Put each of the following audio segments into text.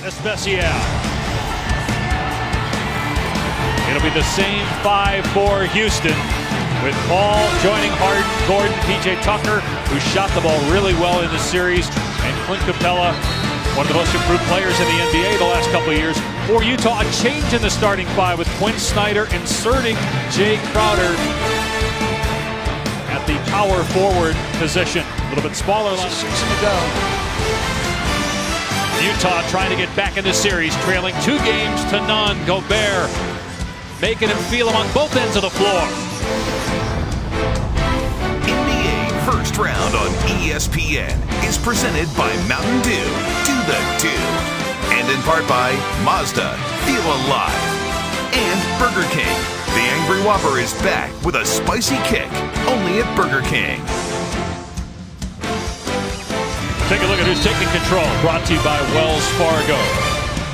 Especial. It'll be the same five for Houston, with Paul joining Harden, Gordon, PJ Tucker, who shot the ball really well in the series, and Clint Capella, one of the most improved players in the NBA the last couple of years. For Utah, a change in the starting five with Quinn Snyder inserting Jay Crowder at the power forward position. A little bit smaller last season ago. Utah trying to get back in the series, trailing 2-0. Gobert making him feel him on both ends of the floor. NBA First Round on ESPN is presented by Mountain Dew. Do the do. And in part by Mazda. Feel alive. And Burger King. The Angry Whopper is back with a spicy kick. Only at Burger King. Take a look at who's taking control. Brought to you by Wells Fargo.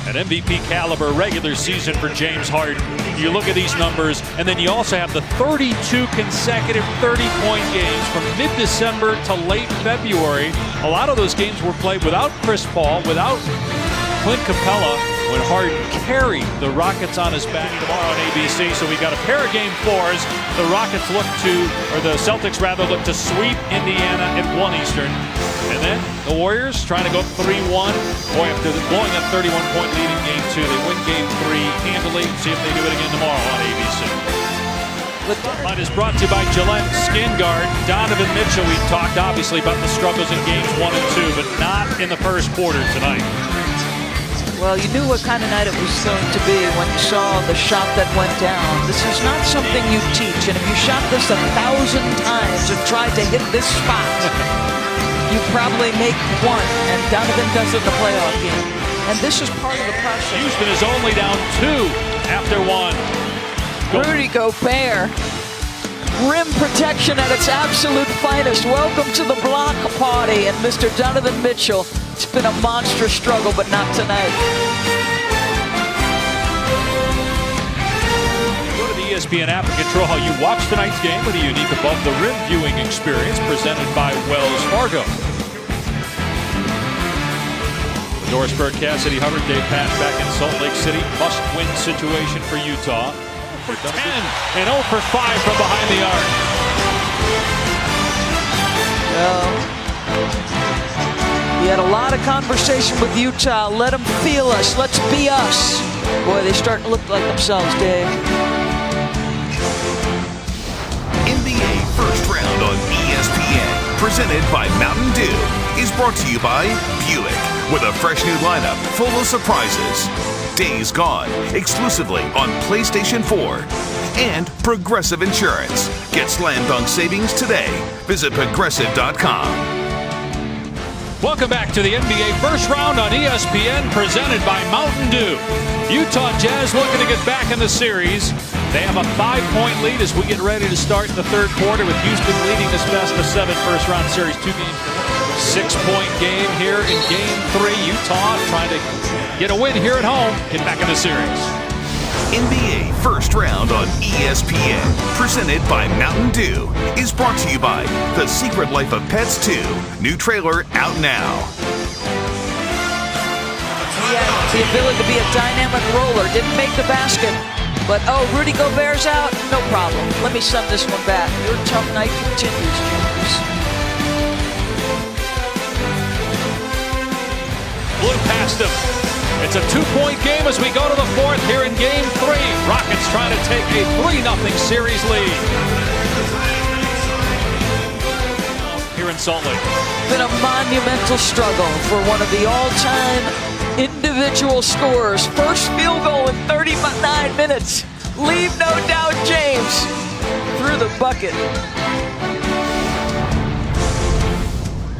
An MVP caliber regular season for James Harden. You look at these numbers, and then you also have the 32 consecutive 30-point games from mid-December to late February. A lot of those games were played without Chris Paul, without Clint Capella, when Harden carried the Rockets on his back tomorrow on ABC. So we got a pair of game fours. The Rockets look to, or the Celtics rather, look to sweep Indiana at 1 Eastern. And then the Warriors trying to go 3-1. Boy, after blowing that 31-point lead in game 2, they win game 3 handily. See if they do it again tomorrow on ABC. The Spotlight is brought to you by Gillette Skin Guard. Donovan Mitchell, we talked obviously about the struggles in games 1 and 2, but not in the first quarter tonight. Well, you knew what kind of night it was going to be when you saw the shot that went down. This is not something you teach, and if you shot this 1,000 times and tried to hit this spot, you probably make one, and Donovan does it in the playoff game. And this is part of the process. Houston is only down 2 after 1. Rudy Gobert. Rim protection at its absolute finest. Welcome to the block party. And Mr. Donovan Mitchell, it's been a monstrous struggle, but not tonight. Go to the ESPN app and control how you watch tonight's game with a unique above-the-rim viewing experience presented by Wells Fargo. Dorisburg, Cassidy, Hubbard, Dave Pash back in Salt Lake City. Must-win situation for Utah. For 10 and 0 for 5 from behind the arc. Well, he had a lot of conversation with Utah. Let them feel us. Let's be us. Boy, they starting to look like themselves, Dave. NBA First Round on ESPN, presented by Mountain Dew, is brought to you by Buick, with a fresh new lineup full of surprises. Days Gone, exclusively on PlayStation 4. And Progressive Insurance. Get slam dunk savings today. Visit Progressive.com. Welcome back to the NBA First Round on ESPN, presented by Mountain Dew. Utah Jazz looking to get back in the series. They have a 5-point lead as we get ready to start the third quarter, with Houston leading this best-of-7 first-round series. 2 games. 6-point game here in game 3. Utah trying to get a win here at home, get back in the series. NBA First Round on ESPN, presented by Mountain Dew, is brought to you by The Secret Life of Pets 2. New trailer out now. He had the ability to be a dynamic roller. Didn't make the basket. But, oh, Rudy Gobert's out? No problem. Let me send this one back. Your tough night continues, James. Blew past him. It's a 2-point game as we go to the fourth here in game 3. Rockets trying to take a 3-0 series lead. Here in Salt Lake. Been a monumental struggle for one of the all-time individual scorers. First field goal in 39 minutes. Leave no doubt James through the bucket.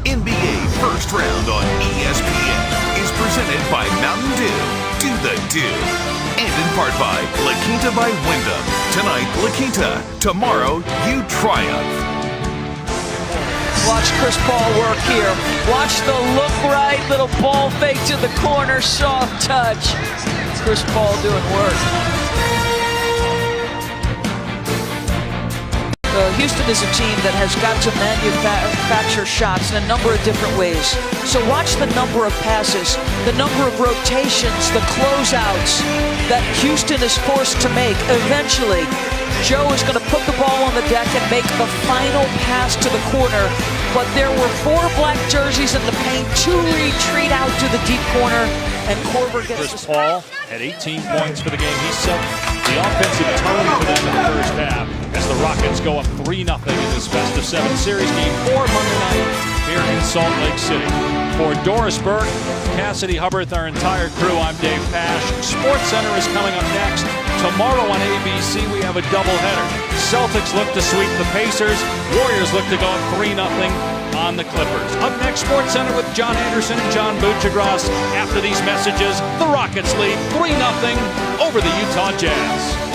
NBA First Round on ESPN is presented by Mountain Dew. Do the do. And in part by La Quinta by Wyndham. Tonight, La Quinta. Tomorrow, you triumph. Watch Chris Paul work here. Watch the look right, little ball fake to the corner, soft touch. Chris Paul doing work. Houston is a team that has got to manufacture shots in a number of different ways. So watch the number of passes, the number of rotations, the closeouts that Houston is forced to make. Eventually, Joe is going to put the ball on the deck and make the final pass to the corner. But there were 4 black jerseys in the paint, 2 retreat out to the deep corner, and Korver gets Chris Paul had 18 points for the game. He set the offensive tone for them in the first half as the Rockets go up 3-0 in this best-of-7 series. Game 4 Monday night here in Salt Lake City. For Doris Burke, Cassidy Hubbard, our entire crew, I'm Dave Pash. SportsCenter is coming up next. Tomorrow on ABC, we have a doubleheader. Celtics look to sweep the Pacers. Warriors look to go up 3-0 on the Clippers. Up next, SportsCenter with John Anderson and John Buchagras. After these messages, the Rockets lead 3-0 over the Utah Jazz.